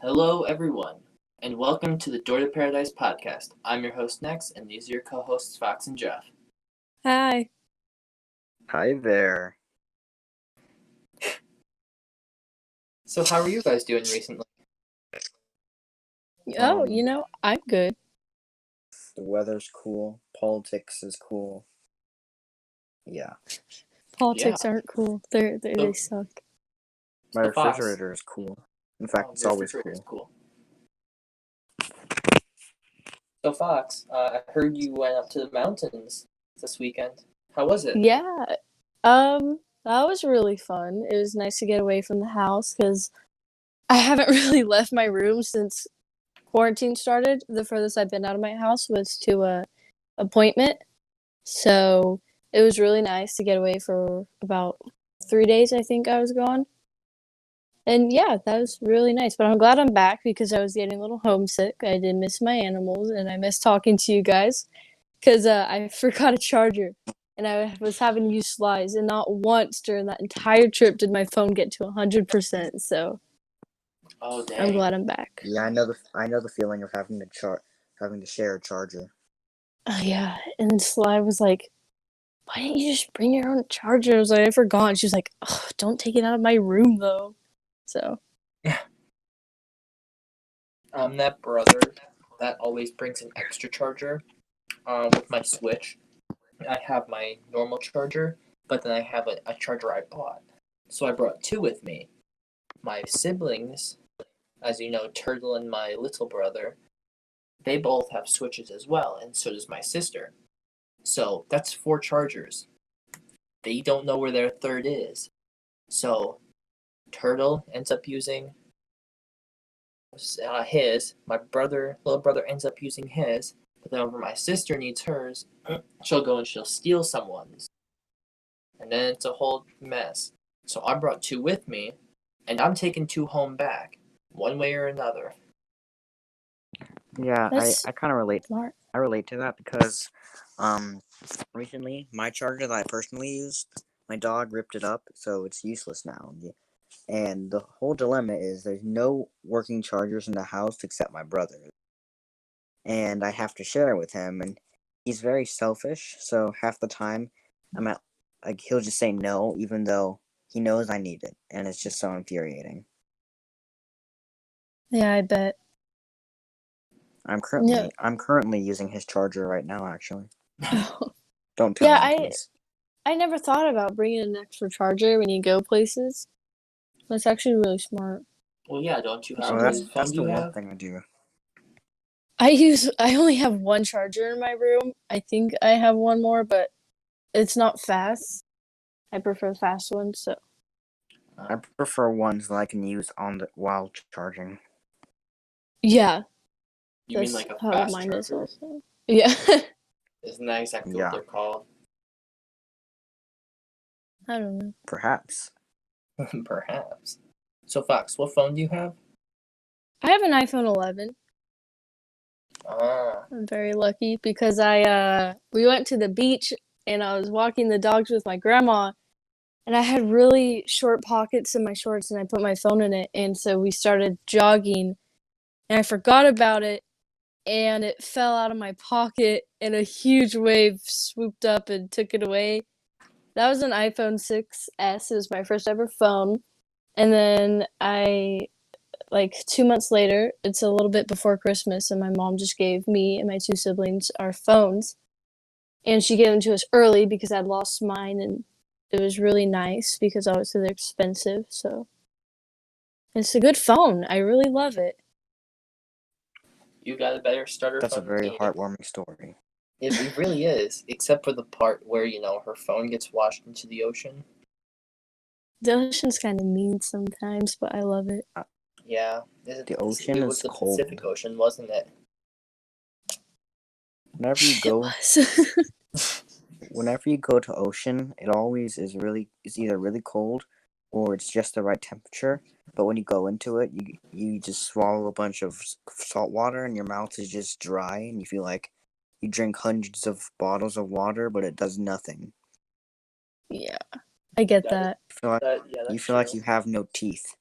Hello, everyone, and welcome to the D2P Paradise Podcast. I'm your host, Nex, and these are your co-hosts, Fox and Jeff. Hi. Hi there. So how are you guys doing recently? I'm good. The weather's cool. Politics is cool. Yeah. Politics aren't cool. They So- suck. My So Fox. refrigerator is cool. In fact, it's Your always refrigerator's cool. So Fox, I heard you went up to the mountains this weekend. How was it? Yeah. That was really fun. It was nice to get away from the house because I haven't really left my room since quarantine started. The furthest I've been out of my house was to a appointment. So it was really nice to get away for about 3 days, I think I was gone. And yeah, that was really nice. But I'm glad I'm back because I was getting a little homesick. I did miss my animals and I miss talking to you guys because I forgot a charger and I was having to use slides. And not once during that entire trip did my phone get to 100%. So Oh, dang. I'm glad I'm back. Yeah, I know the feeling of having to share a charger. Oh, yeah. And Sly was like, why didn't you just bring your own charger? I was like, I forgot. And she was like, oh, don't take it out of my room, though. So, I'm that brother that always brings an extra charger with my Switch. I have my normal charger, but then I have a charger I bought. So I brought two with me. My siblings, as you know, Turtle and my little brother, they both have Switches as well, and so does my sister. So that's 4 chargers. They don't know where their third is. So Turtle ends up using his. My little brother ends up using his. But then whenever my sister needs hers, she'll go and she'll steal someone's. And then it's a whole mess. So I brought 2 with me, and I'm taking 2 home back, one way or another. Yeah, That's I kind of relate. smart. I relate to that because, recently my charger that I personally used, my dog ripped it up, so it's useless now. And the whole dilemma is there's no working chargers in the house except my brother, and I have to share it with him, and he's very selfish. So half the time, he'll just say no, even though he knows I need it, and it's just so infuriating. Yeah, I bet. I'm currently using his charger right now. Actually, don't tell Yeah, him, please. I never thought about bringing an extra charger when you go places. That's actually really smart. Well, yeah, don't you have Oh, what that's phone do the you one have? thing I do. I only have one charger in my room. I think I have one more, but it's not fast. I prefer fast ones, so I prefer ones that I can use while charging. yeah. You mean That's like a how fast mine is charger? also. Yeah. Isn't that exactly Yeah. what they're called? I don't know. Perhaps. Perhaps. So Fox, what phone do you have? I have an iPhone 11. Ah. I'm very lucky because we went to the beach and I was walking the dogs with my grandma and I had really short pockets in my shorts and I put my phone in it and so we started jogging and I forgot about it and it fell out of my pocket and a huge wave swooped up and took it away. That was an iPhone 6S. It was my first ever phone. And then like 2 months later, it's a little bit before Christmas, and my mom just gave me and my 2 siblings our phones. And she gave them to us early because I'd lost mine, and it was really nice because obviously they're expensive. So it's a good phone. I really love it. You got a better starter That's a phone very than me. heartwarming story. It really is, except for the part where, her phone gets washed into the ocean. The ocean's kind of mean sometimes, but I love it. Yeah. The ocean It was is the cold. Pacific Ocean, wasn't it? Whenever you It go, was. whenever you go to ocean, it always is it's either really cold or it's just the right temperature. But when you go into it, you just swallow a bunch of salt water and your mouth is just dry and you feel like you drink hundreds of bottles of water, but it does nothing. Yeah, I get that. You feel like you have no teeth.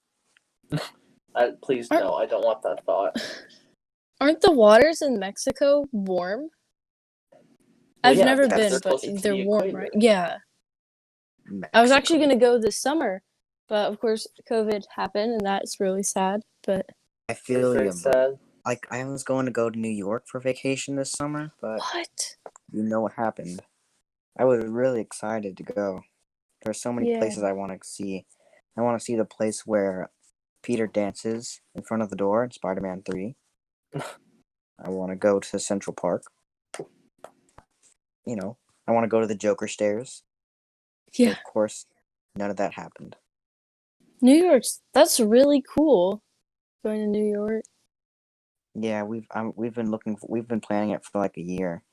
Please, Aren't- no, I don't want that thought. Aren't the waters in Mexico warm? Well, I've yeah, never because been, they're but closer to they're the warm, equator. right? Yeah. I was actually going to go this summer, but of course COVID happened, and that's really sad. But I feel Very you, but sad. like I was going to go to New York for vacation this summer, but what? you know what happened. I was really excited to go. There's so many Yeah. places I want to see. I want to see the place where Peter dances in front of the door in Spider-Man 3. I want to go to Central Park. You know, I want to go to the Joker stairs. Yeah. But of course, none of that happened. New York's that's really cool. Going to New York. Yeah, we've been planning it for like a year.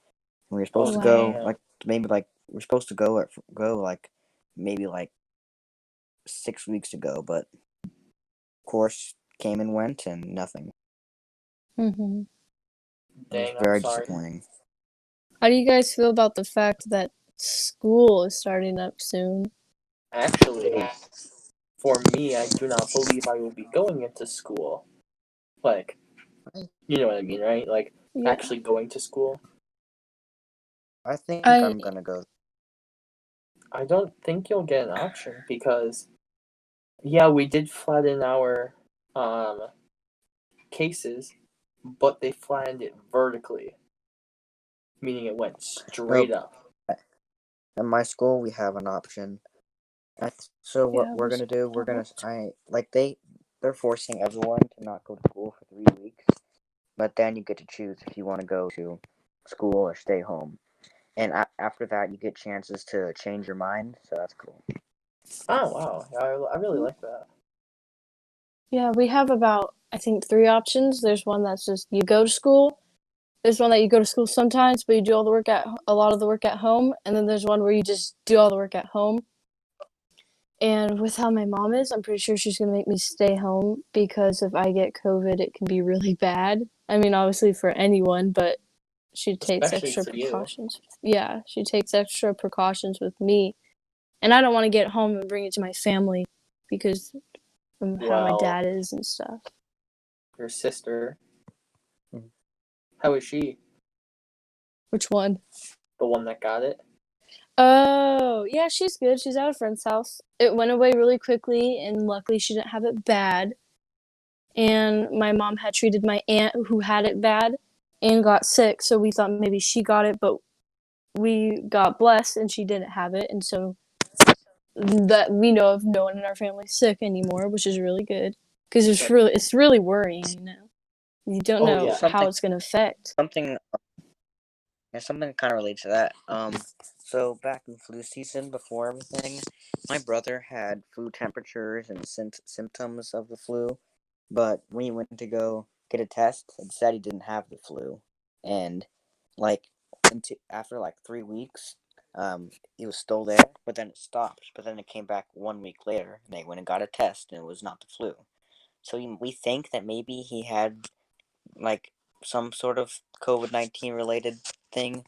We were supposed to wow. go man. like maybe like we're supposed to go like maybe like 6 weeks ago, but of course came and went and nothing. hmm It was Dang, I'm very sorry. disappointing. How do you guys feel about the fact that school is starting up soon? Actually, for me, I do not believe I will be going into school. Like, you know what I mean, right? Like, Yeah. actually going to school. I think I I'm gonna go. I don't think you'll get an option because, yeah, we did flatten our cases, but they flattened it vertically, meaning it went straight up. At my school, we have an option. So what Yeah, we're we gonna do? We're gonna stopped. they're forcing everyone to not go to school for 3 weeks, but then you get to choose if you want to go to school or stay home. And after that, you get chances to change your mind. So that's cool. Oh, wow. I really like that. Yeah, we have about I think 3 options. There's one that's just you go to school. There's one that you go to school sometimes, but you do all the work at a lot of the work at home, and then there's one where you just do all the work at home. And with how my mom is, I'm pretty sure she's gonna make me stay home because if I get COVID, it can be really bad. I mean, obviously for anyone, but she takes Especially extra for you. precautions. Yeah, she takes extra precautions with me, and I don't want to get home and bring it to my family because of how my Well, dad is and stuff. your sister, Mhm. how is she? Which one? The one that got it? Oh, yeah, she's good. She's at a friend's house. It went away really quickly, and luckily she didn't have it bad. And my mom had treated my aunt who had it bad and got sick, so we thought maybe she got it, but we got blessed and she didn't have it, and so that we know of no one in our family sick anymore, which is really good because it's really worrying. You don't Oh, know yeah. how it's gonna affect. Something kind of related to that. So back in flu season, before everything, my brother had flu temperatures and symptoms of the flu, but when he went to go get a test, it said he didn't have the flu, and like after like 3 weeks, he was still there, but then it stopped. But then it came back 1 week later, and they went and got a test, and it was not the flu. So we think that maybe he had like some sort of COVID-19 related thing,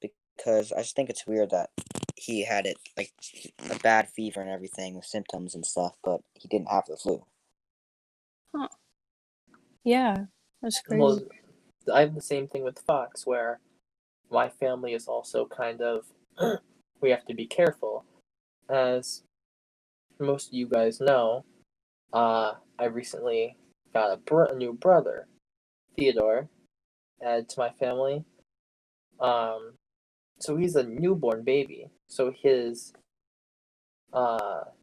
because I just think it's weird that he had it like a bad fever and everything with symptoms and stuff, but he didn't have the flu. Huh. Yeah, that's crazy. Well, I have the same thing with Fox, where my family is also kind of. We have to be careful. As most of you guys know, I recently got a new brother, Theodore, added to my family. So he's a newborn baby. So his, what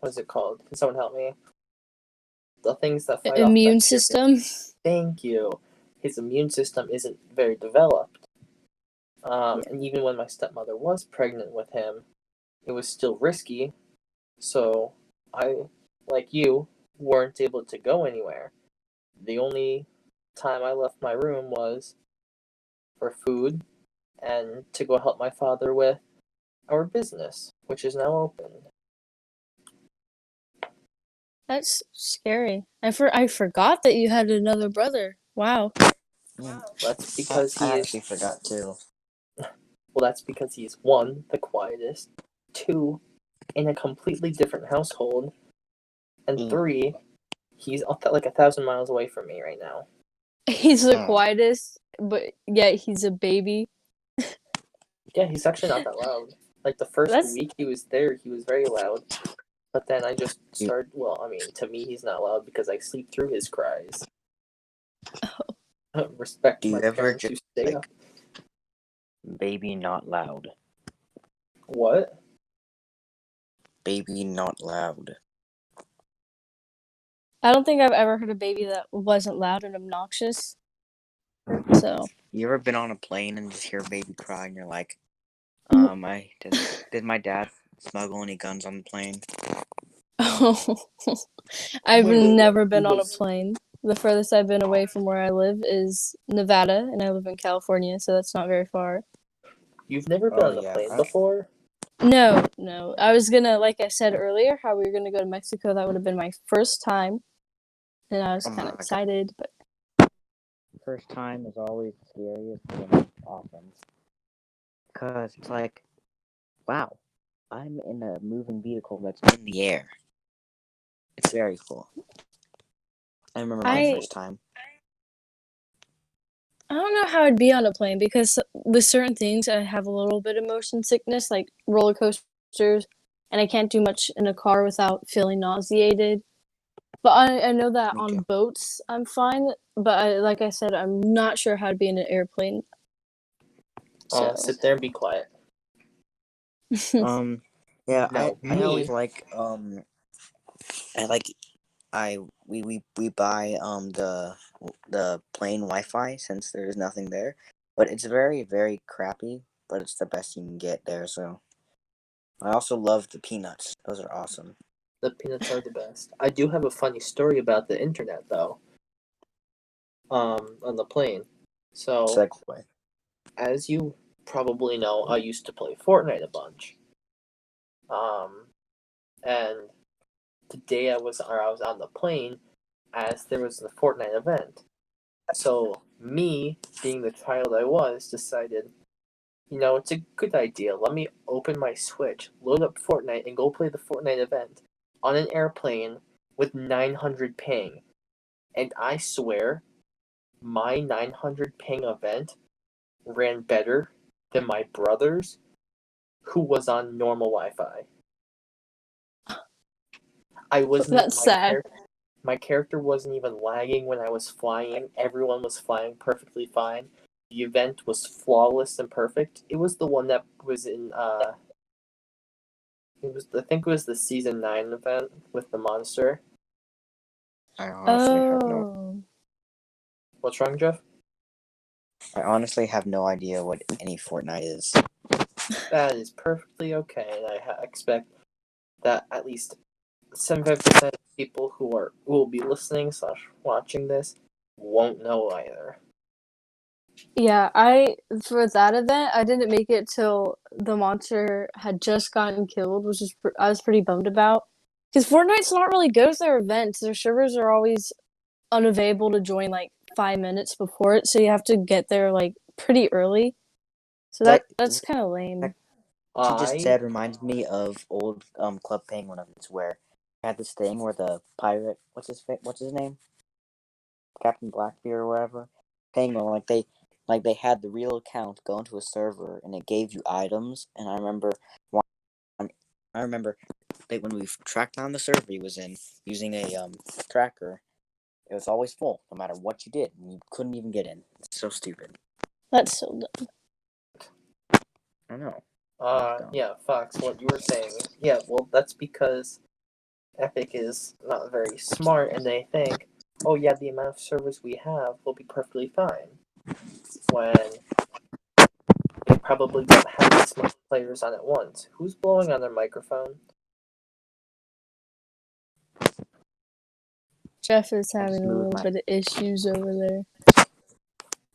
is it called? Can someone help me? The things that fight off Immune bacteria. system. Thank you. His immune system isn't very developed. Yeah. And even when my stepmother was pregnant with him, it was still risky. So I, like you, weren't able to go anywhere. The only time I left my room was for food and to go help my father with our business, which is now open. That's scary. I forgot that you had another brother. Wow. That's because I he actually is. forgot too. Well, that's because he is one, the quietest, two, in a completely different household, and three, He's like 1,000 miles away from me right now. He's the Oh. quietest, but yet he's a baby. Yeah, he's actually not that loud. Like the first That's week he was there, he was very loud. But then I just You- started. Well, I mean, to me, he's not loud because I sleep through his cries. Respect Do you my ever parents who just stay like up. baby not loud? What? Baby not loud. I don't think I've ever heard a baby that wasn't loud and obnoxious. So You ever been on a plane and just hear a baby cry and you're like, I did my dad smuggle any guns on the plane? I've Wait. never been on a Was- plane. The furthest I've been away from where I live is Nevada, and I live in California, so that's not very far. You've never been Oh, on a yeah. plane before? No. I was gonna, like I said earlier, how we were gonna go to Mexico. That would have been my first time, and I was Oh my kind of God. excited. But First time is always the scariest and the most awesome. Because it's like, wow, I'm in a moving vehicle that's in the air. It's very cool. I remember my I first time. I don't know how I'd be on a plane because with certain things I have a little bit of motion sickness, like roller coasters, and I can't do much in a car without feeling nauseated. But I know that Me on too. boats I'm fine, but like I said, I'm not sure how to be in an airplane. So Sit there and be quiet. Yeah, No, I always me. like, we buy, the plain Wi-Fi since there's nothing there. But it's very, very crappy, but it's the best you can get there, so. I also love the peanuts. Those are awesome. The peanuts are the best. I do have a funny story about the internet though. On the plane. So, Segway. as you probably know, I used to play Fortnite a bunch. And the day I was on the plane, as there was the Fortnite event. So me, being the child I was, decided, it's a good idea. Let me open my Switch, load up Fortnite, and go play the Fortnite event on an airplane with 900 ping. And I swear, my 900 ping event ran better than my brother's, who was on normal Wi-Fi. I wasn't that's sad. my character wasn't even lagging when I was flying. Everyone was flying perfectly fine. The event was flawless and perfect. It was the one that was in I think it was the season 9 event with the monster. I honestly have no. Oh, What's wrong, Jeff? I honestly have no idea what any Fortnite is. That is perfectly okay, and I expect that at least 75% of people who will be listening / watching this won't know either. yeah. For that event, I didn't make it till the monster had just gotten killed, which is I was pretty bummed about. Because Fortnite's not really good at their events. Their servers are always unavailable to join like 5 minutes before it, so you have to get there like pretty early. So that's kind of lame. She just I said reminds me of old Club Penguin events where I had this thing where the pirate, what's his name, Captain Blackbeard or whatever, Penguin, like they had the real account go into a server and it gave you items. And I remember that when we tracked down the server he was in using a tracker, it was always full no matter what you did, and you couldn't even get in. It's so stupid. That's so dumb. I know. yeah, Fox, what you were saying. Yeah, well, that's because Epic is not very smart, and they think, oh yeah, the amount of servers we have will be perfectly fine. When they probably don't have this much players on at once. Who's blowing on their microphone? Jeff is I just having a moved little my. bit of issues over there.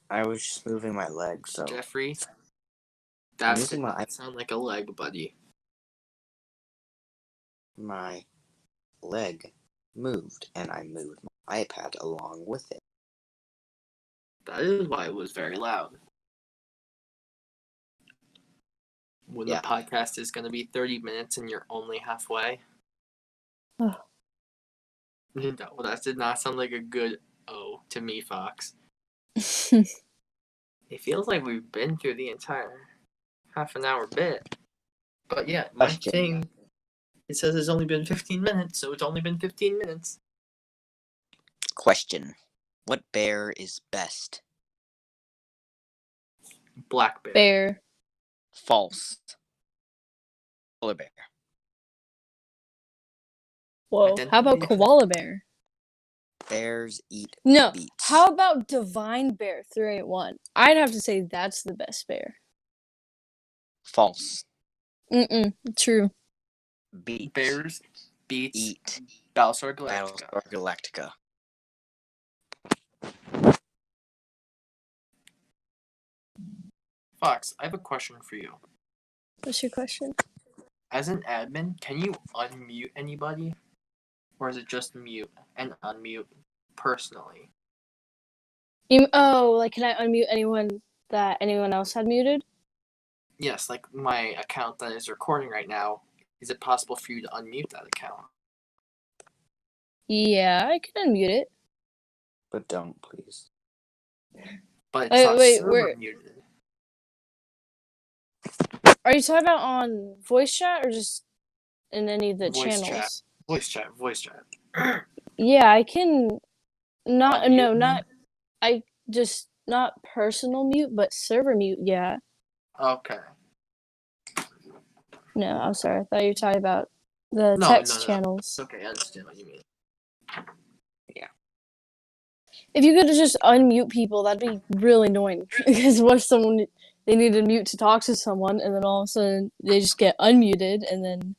I was just moving my leg, so Jeffrey, I'm that using did not sound like a leg, buddy. my leg moved, and I moved my iPad along with it. That is why it was very loud. When Yeah. the podcast is going to be 30 minutes and you're only halfway. No, that did not sound like a good O to me, Fox. It feels like we've been through the entire half an hour bit. But yeah, my Question. thing, it says it's only been 15 minutes, so it's only been 15 minutes. Question. What bear is best? Black bear. Bear. False. Polar bear. Whoa. How about Identify- koala bear? Bears eat No. beets. How about divine bear 381? I'd have to say that's the best bear. False. True. Beets. Bears beats Eat Battlestar Galactica. Battlestar Galactica. Fox, I have a question for you. What's your question? As an admin, can you unmute anybody? Or is it just mute and unmute personally? Like, can I unmute anyone that anyone else had muted? Yes, like my account that is recording right now. Is it possible for you to unmute that account? Yeah, I can unmute it. But don't, please. But it's not Wait, server where- muted. Are you talking about on voice chat or just in any of the Voice channels? chat. Voice chat. Yeah, I can not Unmute? no, not I just not personal mute, but server mute, yeah. Okay. No, I'm sorry. I thought you were talking about the No, text no. channels. It's okay, I understand what you mean. If you could just unmute people, that'd be really annoying. Because what if someone they need to mute to talk to someone, and then all of a sudden they just get unmuted, and then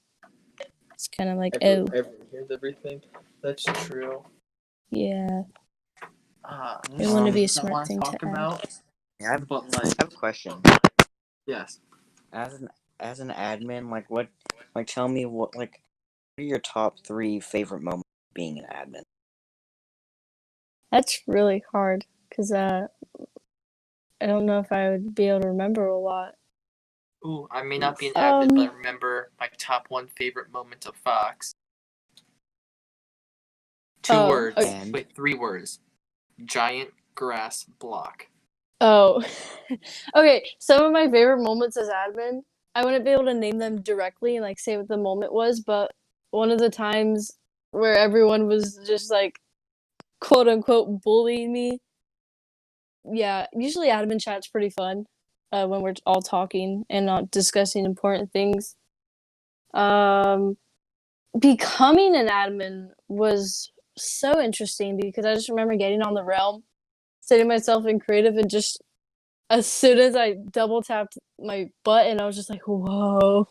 it's kind of like, oh, Everyone hears everything. That's true. yeah. It wouldn't be a I smart want to thing to talk add. about. Yeah, But I like, have a question. yes. As an admin, tell me what are your top 3 favorite moments of being an admin? That's really hard because I don't know if I would be able to remember a lot. Ooh, I may not be an admin, but I Um, remember my top 1 favorite moment of Fox. 2 Oh, words. okay. Wait, 3 words. Giant grass block. Oh, okay. Some of my favorite moments as admin, I wouldn't be able to name them directly and like say what the moment was, but one of the times where everyone was just like quote unquote bullying me. Yeah, usually admin chat's pretty fun when we're all talking and not discussing important things. Becoming an admin was so interesting because I just remember getting on the realm, setting myself in creative, and just as soon as I double tapped my button, I was just like, whoa,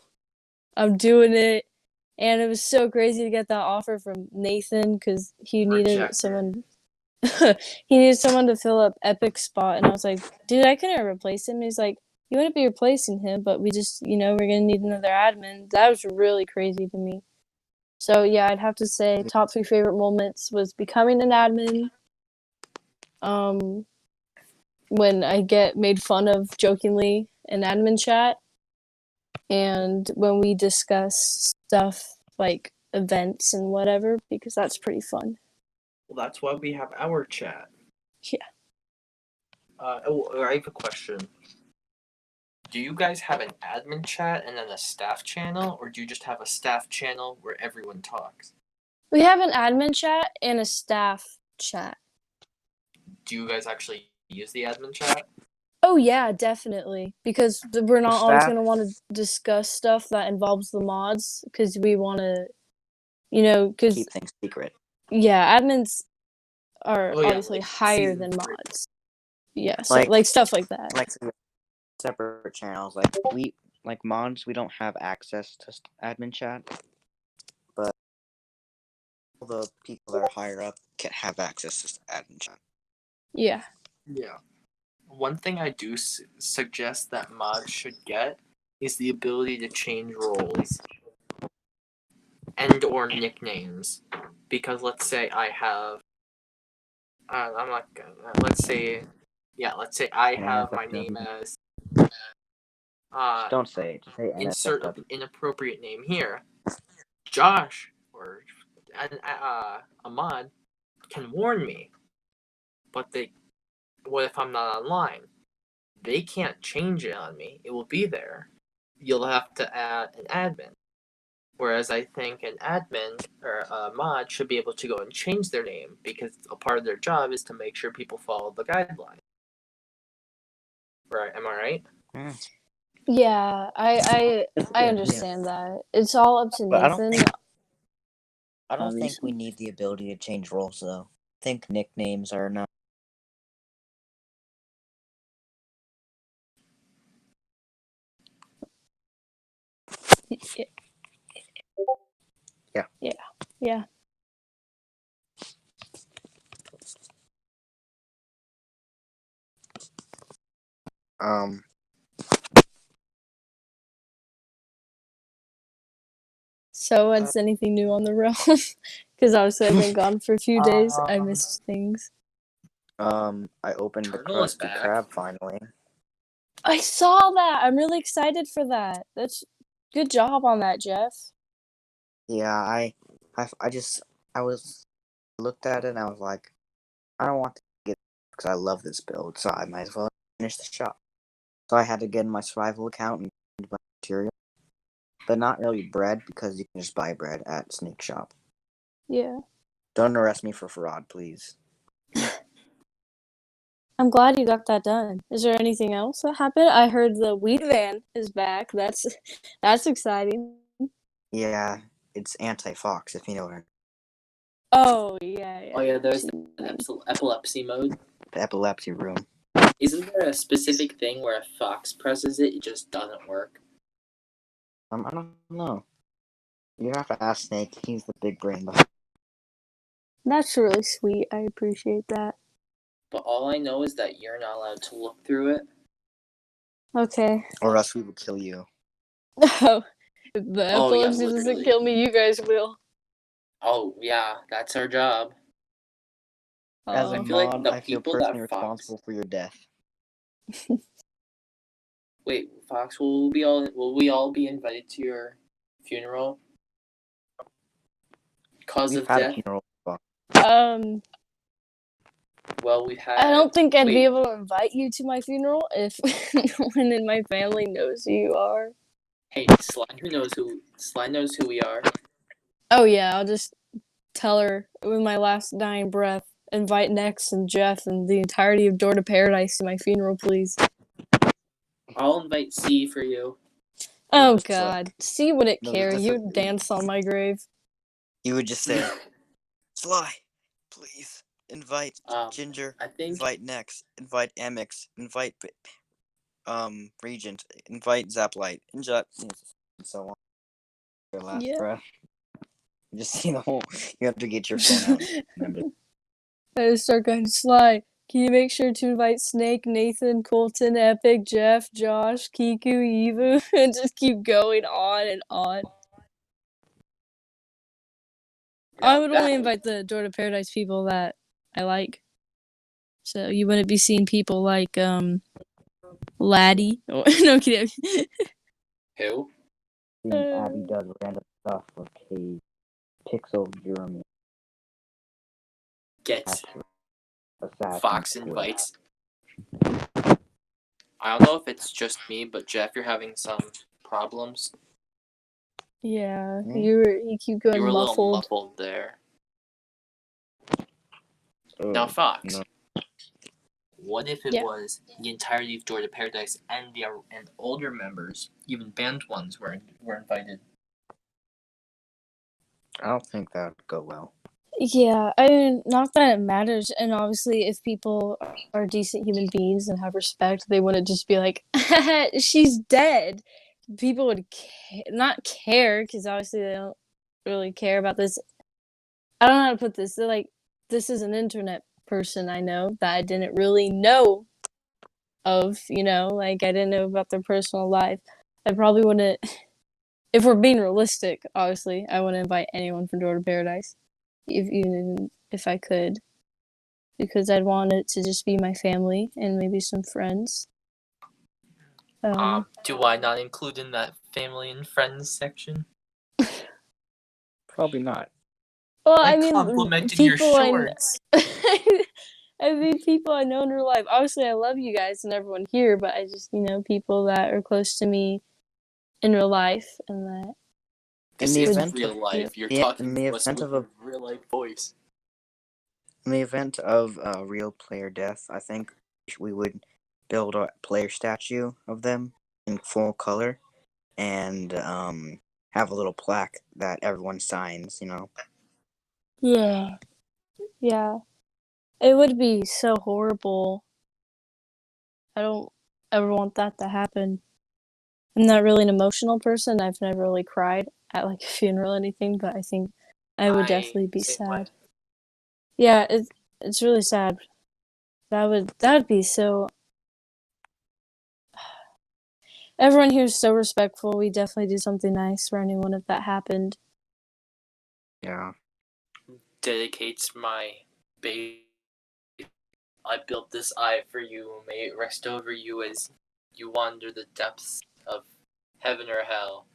I'm doing it. And it was so crazy to get that offer from Nathan because he needed Rejected. someone. He needed someone to fill up Epic spot, and I was like, dude, I couldn't replace him. He's like, you wouldn't be replacing him, but we just, we're gonna need another admin. That was really crazy to me. So yeah, I'd have to say top 3 favorite moments was becoming an admin. When I get made fun of jokingly in admin chat, and when we discuss stuff like events and whatever, because that's pretty fun. Well, that's why we have our chat. Yeah. I have a question. Do you guys have an admin chat and then a staff channel, or do you just have a staff channel where everyone talks? We have an admin chat and a staff chat. Do you guys actually use the admin chat? Oh yeah, definitely. Because we're not The always staff- going to want to discuss stuff that involves the mods because we want to, because Keep things secret. yeah, admins are Oh, yeah, obviously like higher season than 3. mods. Yeah, so Like- like stuff like that. Like separate channels. Like mods, we don't have access to admin chat, but all the people that are higher up can have access to admin chat. Yeah. Yeah. One thing I do suggest that mods should get is the ability to change roles and or nicknames. Because let's say I have, I'm not gonna. Let's say I have my name as. Don't say it. Just say Insert NSFW. inappropriate name here, Josh, or a mod can warn me, but what if I'm not online? They can't change it on me. It will be there. You'll have to add an admin. Whereas I think an admin or a mod should be able to go and change their name because a part of their job is to make sure people follow the guidelines. Right? Am I right? Yeah, I understand that. It's all up to But Nathan. I don't think obviously. we need the ability to change roles, though. I think nicknames are enough. Yeah. Yeah. So, what's anything new on the realm? Because obviously I've been gone for a few days. I missed things. I opened the Turtle is Krusty back. Krab finally. I saw that. I'm really excited for that. That's good job on that, Jeff. Yeah, I looked at it and I was like, I don't want to get it because I love this build, so I might as well finish the shop. So I had to get in my survival account and buy material, but not really bread because you can just buy bread at Snake Shop. Yeah. Don't arrest me for fraud, please. I'm glad you got that done. Is there anything else that happened? I heard the weed van is back. That's exciting. Yeah, it's anti-fox, if you know what I mean. Oh yeah. Oh yeah, there's the epilepsy mode. The epilepsy room. Isn't there a specific thing where if Fox presses it, it just doesn't work? I don't know. You have to ask Snake. He's the big brain behind. That's really sweet. I appreciate that. But all I know is that you're not allowed to look through it. Okay. Or else we will kill you. Oh, if the Oh, yeah, epilepsy doesn't literally. kill me, you guys will. Oh yeah, that's our job. As a Oh. I feel like mod, the I feel people personally that Fox. responsible for your death. Wait, Fox, will we all be invited to your funeral? Cause We've of had a death? funeral. Well, we've had. I don't think I'd be wait, able to invite you to my funeral if no one in my family knows who you are. Hey, Slide knows who we are. Oh yeah, I'll just tell her with my last dying breath, invite Nex and Jeff and the entirety of Door to Paradise to my funeral, please. I'll invite C for you. Oh Just god. See wouldn't No, care. that's He a- would dance on my grave. You would just say, Sly, please invite Ginger, I think invite Nex, invite Amix, invite Regent, invite Zaplight, and so on. Your last Yeah. breath. You just see the whole. You have to get your phone out. Remember. I just start going, Sly, can you make sure to invite Snake, Nathan, Colton, Epic, Jeff, Josh, Kiku, Evu, and just keep going on and on. I would only invite the Door to Paradise people that I like. So you wouldn't be seeing people like Laddie. Oh, no kidding. Who? Abby does random stuff for Cave. Pixel Jeremy. Get Assassin Fox Squid. invites. I don't know if it's just me, but Jeff, you're having some problems. Yeah, Hmm? you keep going You were a little muffled. muffled there. Oh, Now, Fox. no. What if it Yeah. was the entirety of Door to Paradise and older members, even banned ones, were invited? I don't think that would go well. Yeah, I mean, not that it matters. And obviously, if people are decent human beings and have respect, they wouldn't just be like, she's dead. People would not care because obviously they don't really care about this. I don't know how to put this. They're like, this is an internet person I know that I didn't really know of, like I didn't know about their personal life. I probably wouldn't, if we're being realistic, obviously, I wouldn't invite anyone from Door to Paradise, even if I could, because I'd want it to just be my family and maybe some friends. Do I not include in that family and friends section? Probably not. Well, I I mean, complimented your people shorts. I mean, people I know in real life. Obviously, I love you guys and everyone here, but I just, people that are close to me in real life and that. This the is event real of- life. You're in talking the to us event with of a a real life voice. in the event of a real player death, I think we would build a player statue of them in full color and have a little plaque that everyone signs. Yeah. Yeah. It would be so horrible. I don't ever want that to happen. I'm not really an emotional person. I've never really cried at like a funeral or anything, but I think I would definitely be Same way. sad. Yeah, it's really sad. That would be so. Everyone here is so respectful. We definitely do something nice for anyone if that happened. Yeah. Dedicates my baby. I built this eye for you. May it rest over you as you wander the depths of heaven or hell.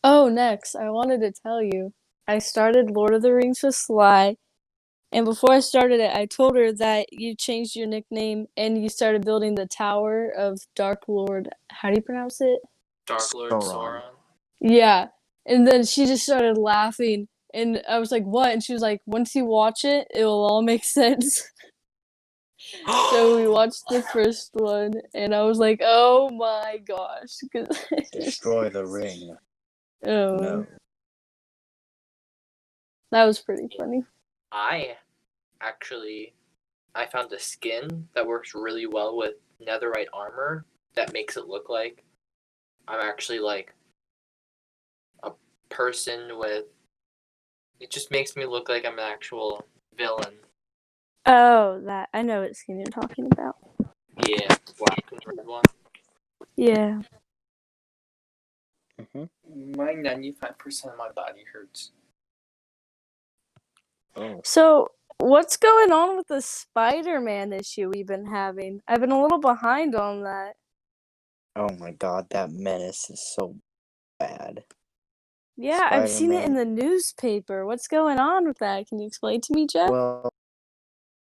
Oh, next, I wanted to tell you, I started Lord of the Rings with Sly, and before I started it, I told her that you changed your nickname and you started building the Tower of Dark Lord. How do you pronounce it? Dark Lord Sauron. Sauron. Yeah. And then she just started laughing, and I was like, "What?" And she was like, "Once you watch it, it will all make sense." So we watched the first one, and I was like, "Oh my gosh!" Destroy the ring. Oh, No. that was pretty funny. I found a skin that works really well with netherite armor that makes it look like I'm actually like a person with. It just makes me look like I'm an actual villain. Oh, that I know what skin you're talking about. Yeah, black and red one. Yeah. My 95% of my body hurts. Oh. So, what's going on with the Spider-Man issue we've been having? I've been a little behind on that. Oh my God, that menace is so bad. Yeah, I've seen it in Spider-Man. the newspaper. What's going on with that? Can you explain to me, Jeff? Well,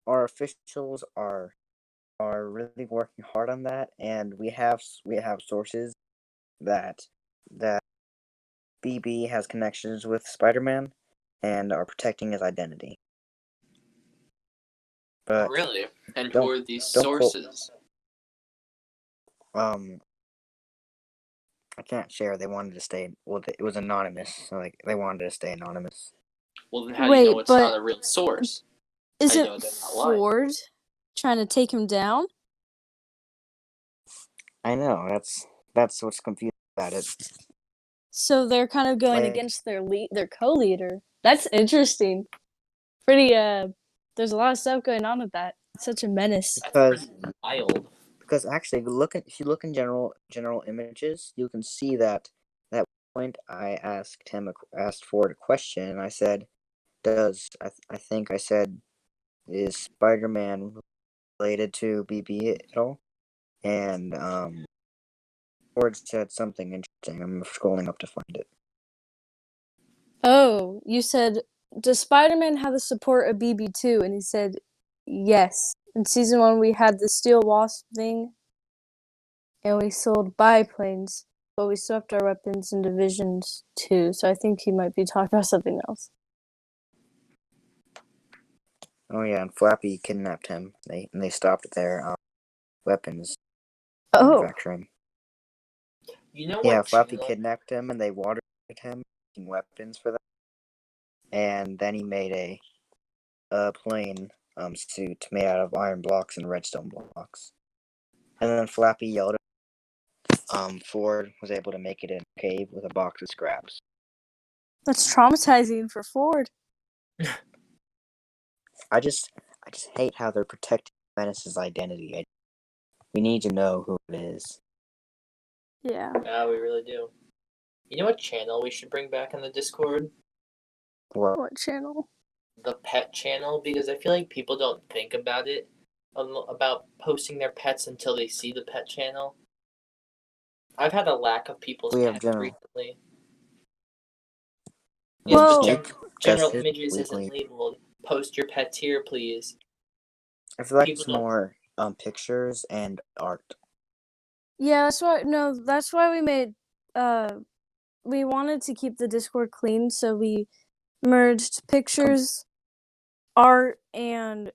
our officials are really working hard on that, and we have sources that BB has connections with Spider-Man and are protecting his identity. But Really? And who don't- are these don't quote- sources? I can't share. They wanted to stay. Well, it was anonymous, so like they wanted to stay anonymous. Well, then how do you know Wait, it's but not a real source? I isn't know they're not lying. Ford trying to take him down? I know that's what's confusing about it. So they're kind of going Like- against their co-leader. That's interesting. Pretty there's a lot of stuff going on with that. It's such a menace. That's pretty wild. Because actually, if you look in general images, you can see that at one point I asked Ford a question, and I said, I think I said, is Spider-Man related to BB at all? And Ford said something interesting. I'm scrolling up to find it. Oh, you said, does Spider-Man have the support of BB2? And he said, yes. In season 1, we had the Steel Wasp thing, and we sold biplanes, but we swept our weapons in Divisions 2. So I think he might be talking about something else. Oh yeah, and Flappy kidnapped him. They stopped their weapons Oh, manufacturing. You know what? Yeah, Flappy channel- kidnapped him, and they watered him, making weapons for them. And then he made a plane suit made out of iron blocks and redstone blocks. And then Flappy yelled at Ford was able to make it in a cave with a box of scraps. that's traumatizing for Ford. I just hate how they're protecting Menace's identity. We need to know who it is. Yeah. Yeah, we really do. You know what channel we should bring back in the Discord? What channel? The pet channel, because I feel like people don't think about it, about posting their pets until they see the pet channel. I've had a lack of people's We have pets general- recently. Well- Yes, General his images weekly. isn't labeled. Post your pets here, please. I feel like People it's don't- more pictures and art. Yeah, that's why we made we wanted to keep the Discord clean, so we merged pictures, art, and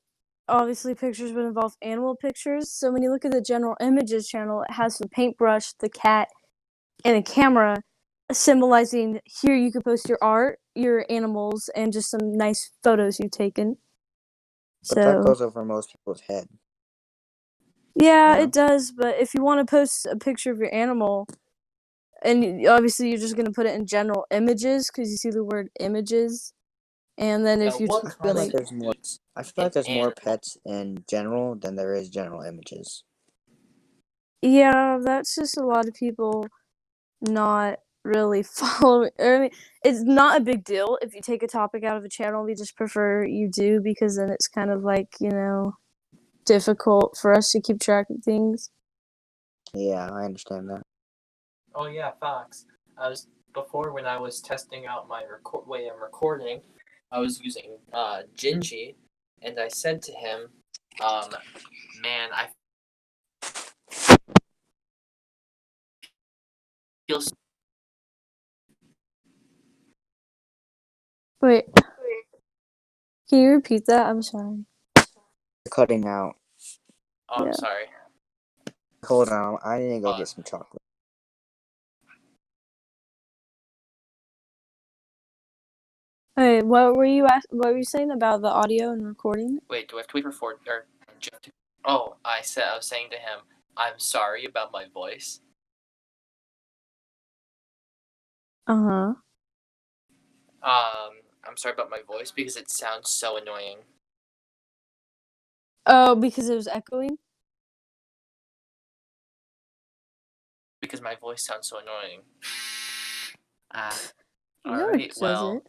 obviously pictures would involve animal pictures. So when you look at the general images channel, it has the paintbrush, the cat, and a camera symbolizing here you could post your art, your animals, and just some nice photos you've taken. But that goes over most people's head. Yeah, you know? it does, but if you want to post a picture of your animal, and obviously you're just going to put it in general images because you see the word images, and then if Now, you what I feel like constitutes there's more. I feel an like there's more animal? pets in general than there is general images. yeah, that's just a lot of people not really following. I mean, it's not a big deal if you take a topic out of a channel. We just prefer you do because then it's kind of like, difficult for us to keep track of things. Yeah, I understand that. Oh yeah, Fox. Before when I was testing out my way I'm recording, I was using Gingy, and I said to him, "Man, I feel." Wait, can you repeat that? I'm sorry. Cutting out. Oh, I'm Yeah. sorry. Hold on, I need to go get some chocolate. Hey, what were you saying about the audio and recording? Wait, do I have to wait for Ford or Jeff to? Oh, I was saying to him, "I'm sorry about my voice." Uh-huh. I'm sorry about my voice because it sounds so annoying. Oh, because it was echoing? Because my voice sounds so annoying. No, Alright, it well, doesn't.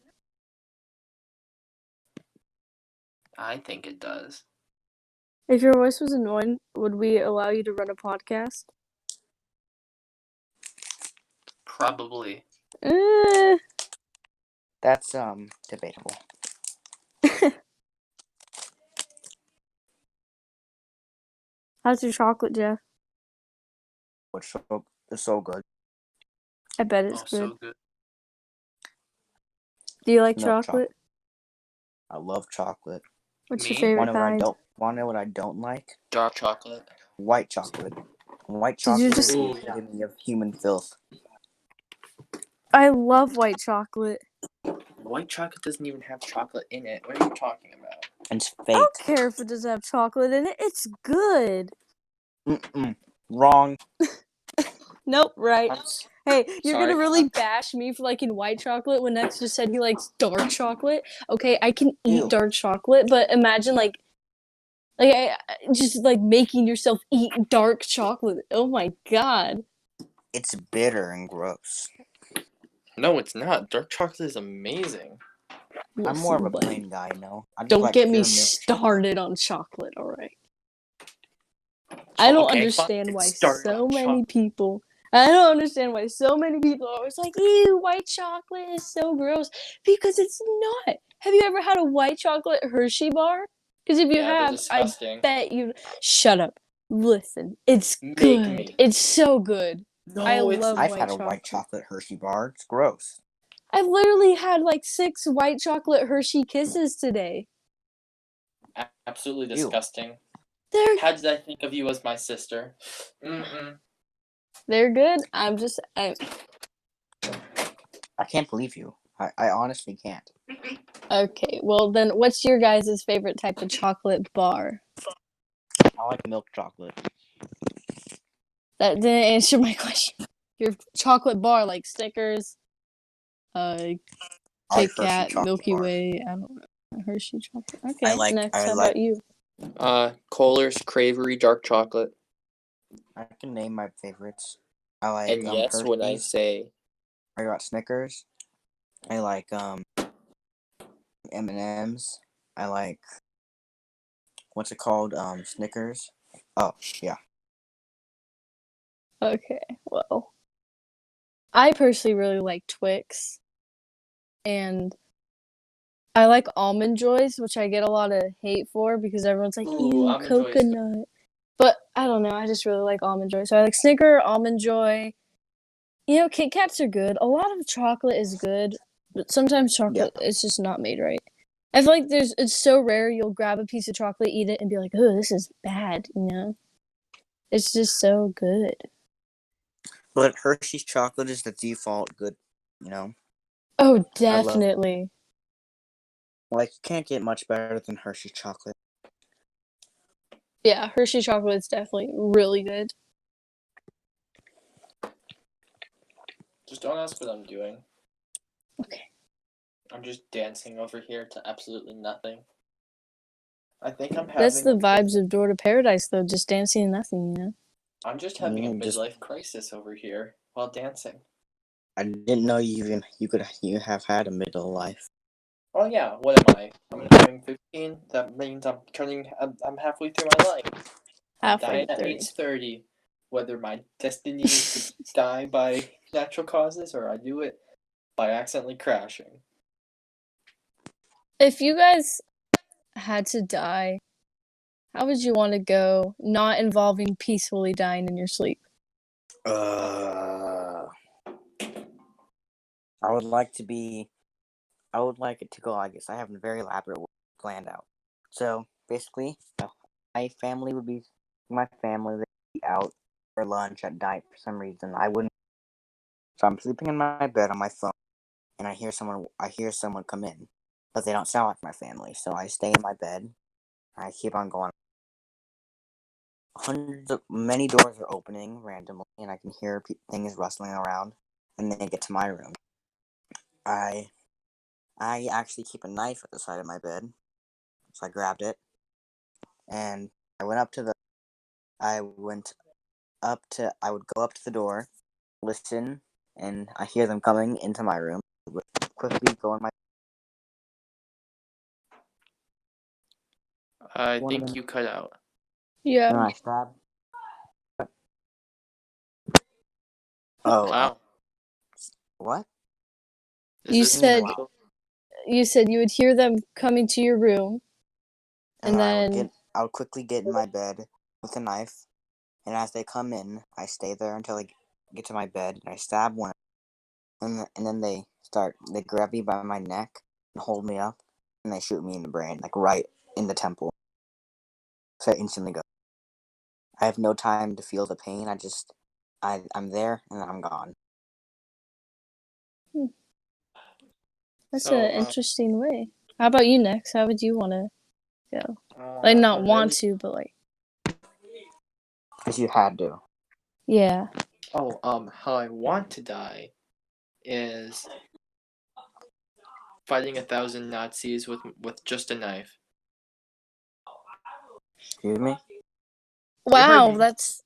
I think it does. If your voice was annoying, would we allow you to run a podcast? Probably. Eh. That's debatable. How's your chocolate, Jeff? It's so good. I bet it's Oh, good. so good. Do you like Milk chocolate? I love chocolate. What's your Me? favorite kind? Want to know what I don't like? Dark chocolate. White chocolate. White Did you chocolate just- is the Ooh. epitome of human filth. I love white chocolate. White chocolate doesn't even have chocolate in it. What are you talking about? It's I fake. don't care if it doesn't have chocolate in it. It's good. Wrong. Nope, right. Hey, you're sorry. gonna really bash me for liking white chocolate when Nex just said he likes dark chocolate. Okay, I can eat Ew. dark chocolate, but imagine just making yourself eat dark chocolate. Oh my god. It's bitter and gross. No, it's not. Dark chocolate is amazing. I'm more of a Listen, buddy, plain guy, I just don't like get me pure milk chocolate. started on chocolate, alright? I don't understand fine. why Started so on many people. I don't understand why so many people are always like, "Ew, white chocolate is so gross," because it's not. Have you ever had a white chocolate Hershey bar? Because if you Yeah, they're have, I disgusting. bet you. Shut up. Listen, it's Make good. me. It's so good. No, I it's love I've white had a chocolate. white chocolate Hershey bar. It's gross. I've literally had like 6 white chocolate Hershey Kisses today. absolutely Ew. disgusting. They're How did I think of you as my sister? they're good. I can't believe you. I honestly can't. Okay. Well, then, what's your guys' favorite type of chocolate bar? I like milk chocolate. That didn't answer my question. Your chocolate bar, like Snickers, I Kit like Hershey Kat, chocolate Milky bar. Way. I don't know. Hershey chocolate. Okay. I Next, how like- about you? Kohler's Cravery Dark Chocolate. I can name my favorites. I like And yes, Hershey's. when I say I got Snickers. I like M&Ms. I like what's it called? Snickers. Oh yeah. Okay. Well, I personally really like Twix, and I like Almond Joys, which I get a lot of hate for because everyone's like, Ooh, ew, Almond Joy is good. coconut. But I don't know. I just really like Almond Joy. So I like Snicker, Almond Joy. You know, Kit Kats are good. A lot of chocolate is good, but sometimes chocolate is just not made right. I feel like it's so rare you'll grab a piece of chocolate, eat it, and be like, oh, this is bad, you know? It's just so good. But Hershey's chocolate is the default good, you know? Oh, definitely. Like, you can't get much better than Hershey's chocolate. Yeah, Hershey chocolate is definitely really good. Just don't ask what I'm doing. Okay. I'm just dancing over here to absolutely nothing. I think I'm having That's the vibes of Door to Paradise, though, just dancing and nothing, you know? I'm just having a midlife crisis over here while dancing. I didn't know you have had a middle life. Oh yeah, what am I? I'm having 15. That means I'm halfway through my life. I'm Halfway dying at 30. age 30. Whether my destiny is to die by natural causes or I do it by accidentally crashing. If you guys had to die, how would you want to go, not involving peacefully dying in your sleep? I would like it to go, I guess. I have a very elaborate planned out. So, basically, my family would be out for lunch at night for some reason. I wouldn't. So I'm sleeping in my bed on my phone, and I hear someone come in, but they don't sound like my family. So I stay in my bed. I keep on going. Many doors are opening randomly, and I can hear things rustling around, and then I get to my room. I actually keep a knife at the side of my bed, so I grabbed it, and I would go up to the door, listen, and I hear them coming into my room. I would quickly go in my. I think you cut out. Yeah. And I stab. Oh Wow. what? You said Wow. you would hear them coming to your room, and then I would quickly get in my bed with a knife, and as they come in, I stay there until I get to my bed, and I stab one, and then they grab me by my neck and hold me up, and they shoot me in the brain, like right in the temple. So I instantly go. I have no time to feel the pain. I'm there and I'm gone. that's So, an interesting way. How about you, Nex? How would you want to go? Like, I not want really- to, but like, Because you had to. yeah. how I want to die is fighting 1,000 Nazis with just a knife. Excuse me? You heard Wow, me. that's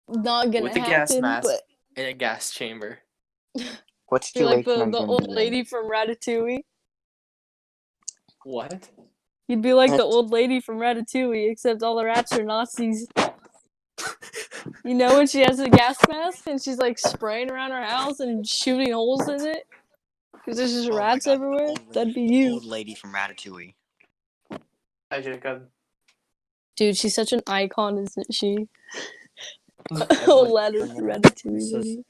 not gonna With a gas happen. mask But in a gas chamber. What you're like situation are you the going to old be in? lady from Ratatouille. What? You'd be like the old lady from Ratatouille, except all the rats are Nazis. You know, when she has a gas mask and she's like spraying around her house and shooting holes in it because there's just rats everywhere. That'd be you. Old lady from Ratatouille. Hi, Jacob. Dude, she's such an icon, isn't she? Everyone- Ladder from Ratatouille. Lady.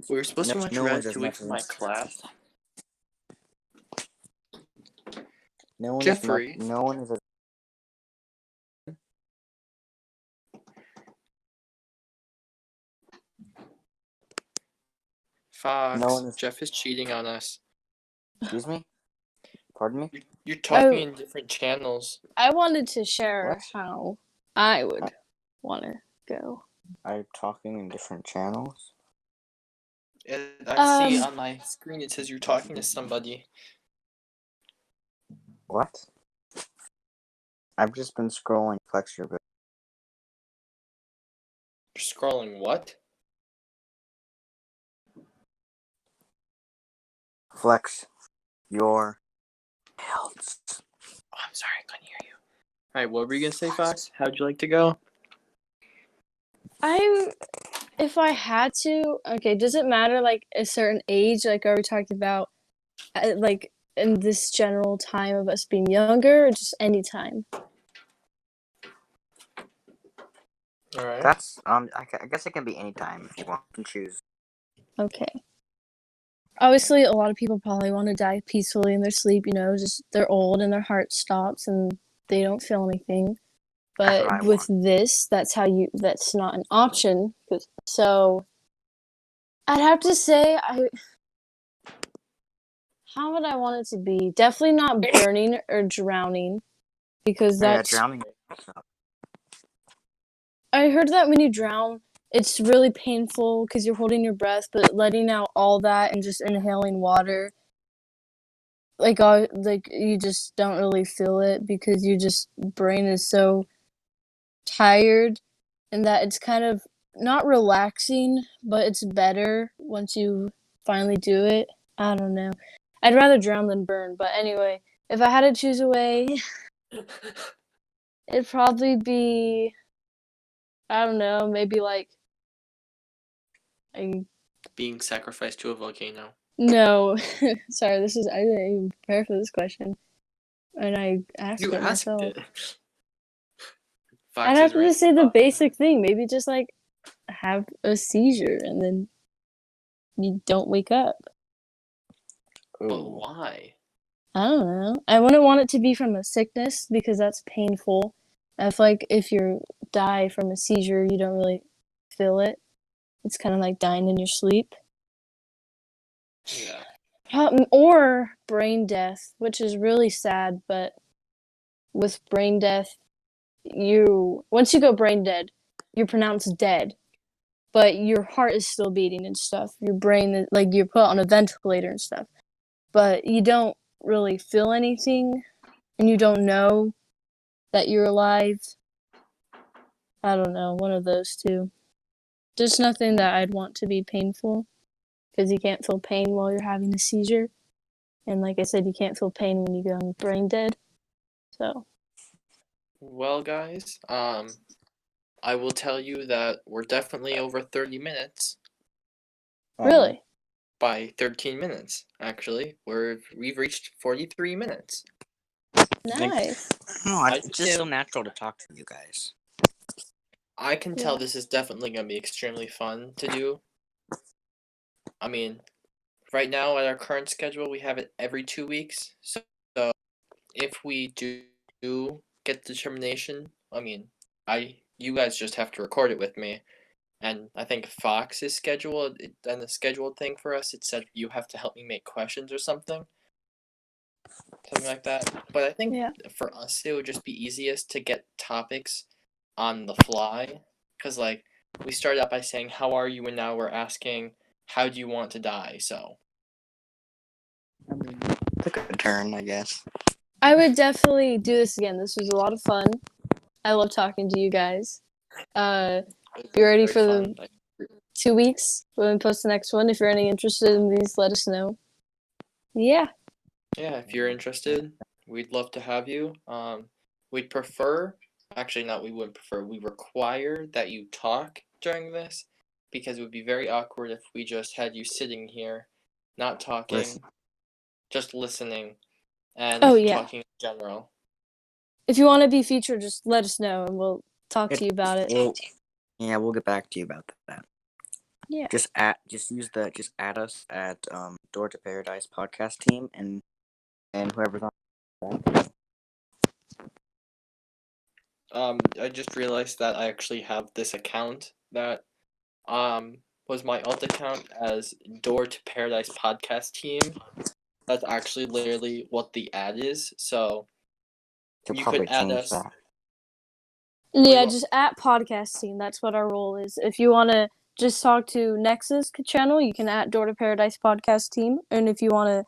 We were supposed to watch Ratatouille for my as class. no one Jeffrey. no one is as Fox. No one is- Jeff is cheating on us. Excuse me? Pardon me? You're talking in different channels. I wanted to share What? how I would want to go. Are you talking in different channels? I see on my screen it says you're talking to somebody. What? I've just been scrolling Flex your bit. You're scrolling what? Flex your health. Oh, I'm sorry, I couldn't hear you. Alright, what were you gonna say, Fox? How'd you like to go? If I had to, okay, does it matter like a certain age? Like, are we talking about like in this general time of us being younger, or just any time? All right. That's I guess it can be any time if you want to choose. Okay. Obviously, a lot of people probably want to die peacefully in their sleep, just they're old and their heart stops and they don't feel anything. That's what But I with want. this, that's not an option. So I'd have to say, how would I want it to be? Definitely not burning or drowning, because Yeah, that's, drowning. I heard that when you drown, it's really painful because you're holding your breath, but letting out all that and just inhaling water, like you just don't really feel it because brain is so tired, and that it's kind of not relaxing, but it's better once you finally do it. I don't know. I'd rather drown than burn, but anyway, if I had to choose a way, it'd probably be, I don't know, maybe like I Being sacrificed to a volcano. no. Sorry, I didn't even prepare for this question. And I asked You it asked myself. it. I'd Fox have is to right. just say the basic thing. Maybe just like have a seizure and then you don't wake up. But Ooh. why? I don't know. I wouldn't want it to be from a sickness because that's painful. I feel like if you die from a seizure, you don't really feel it. It's kind of like dying in your sleep. Yeah. Or brain death, which is really sad, but with brain death, once you go brain dead, you're pronounced dead, but your heart is still beating and stuff. Your brain is like you're put on a ventilator and stuff, but you don't really feel anything, and you don't know that you're alive. I don't know, one of those two. Just nothing that I'd want to be painful, because you can't feel pain while you're having a seizure, and like I said, you can't feel pain when you go brain dead. So Well, guys, I will tell you that we're definitely over 30 minutes. really, By 13 minutes, actually. We've reached 43 minutes. nice. No, I it's just so think- natural to talk to you guys. I can tell Yeah. this is definitely going to be extremely fun to do. I mean, right now at our current schedule, we have it every 2 weeks. So if we do get determination, I mean, you guys just have to record it with me. And I think Fox's schedule and the scheduled thing for us, it said you have to help me make questions or something like that. But I think Yeah. for us, it would just be easiest to get topics on the fly, because like we started out by saying how are you, and now we're asking how do you want to die. So I mean, it's a good turn, I guess. I would definitely do this again. This was a lot of fun. I love talking to you guys. You ready very for fun. the 2 weeks when we post the next one? If you're any interested in these, let us know. Yeah. Yeah, if you're interested, we'd love to have you. We'd prefer, actually, not we wouldn't prefer, we require that you talk during this, because it would be very awkward if we just had you sitting here, not talking, Listen. just listening, and Oh, yeah. talking in general. If you want to be featured, just let us know and we'll talk to you about it. We'll get back to you about that. Yeah. Just add us at Door to Paradise podcast team and whoever's on that. I just realized that I actually have this account that was my alt account as Door to Paradise Podcast Team. That's actually literally what the ad is. So You'll you probably could add change us. that. Yeah, will. just at podcast team. That's what our role is. If you want to just talk to Nexus channel, you can at Door to Paradise podcast team. And if you want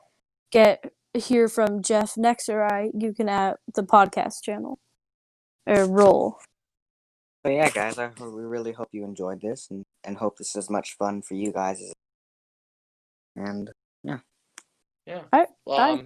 to hear from Jeff Nex or you can at the podcast channel or role. But yeah, guys, we really hope you enjoyed this and hope this is as much fun for you guys as. And yeah. Yeah. All right, Well, bye.